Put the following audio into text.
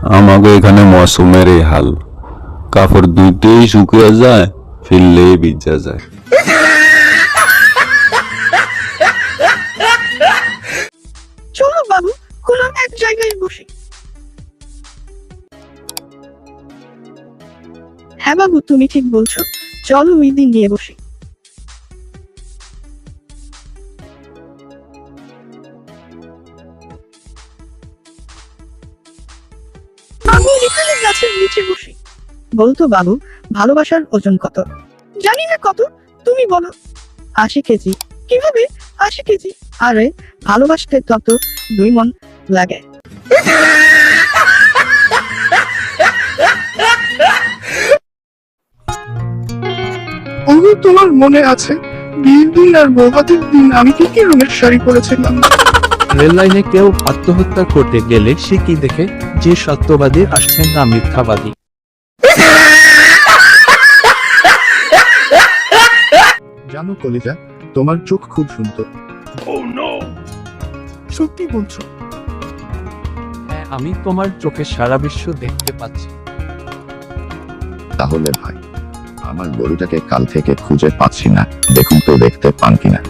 আমাকে এখানে মৌসুমের এই হাল, কাপড় ধুইতেই শুকিয়ে যায়, ফিরলেই ভিজা যায়। চলো বাবু, কোনো এক জায়গায় বসি। হ্যাঁ বাবু, তুমি ঠিক বলছো, চলো ওই দিন গিয়ে বসি। আমি এখানে গাছের নিচে বসি। বলতো বাবু, ভালোবাসার ওজন কত? জানি না কত, তুমি বলো। 80 কেজি। কিভাবে 80 কেজি? আরে ভালোবাসতে তত 2 মন লাগে। ওগো, তোমার মনে আছে বিয়ের দিন আর বৌভাতের দিন আমি কি কি রঙের শাড়ি পরেছিলাম? রেল লাইনে কেউ আত্মহত্যা করতে গেলে সে কি দেখে? যে সত্যবাদী আসছেন না মিথ্যাবাদী। জানো কলিজা, তোমার চোখ খুব সুন্দর। সত্যি বলছো? হ্যাঁ, আমি তোমার চোখে সারা বিশ্ব দেখতে পাচ্ছি। তাহলে ভাই, আমার গরুটাকে কাল থেকে খুঁজে পাচ্ছি না, দেখুন তো দেখতে পান কিনা।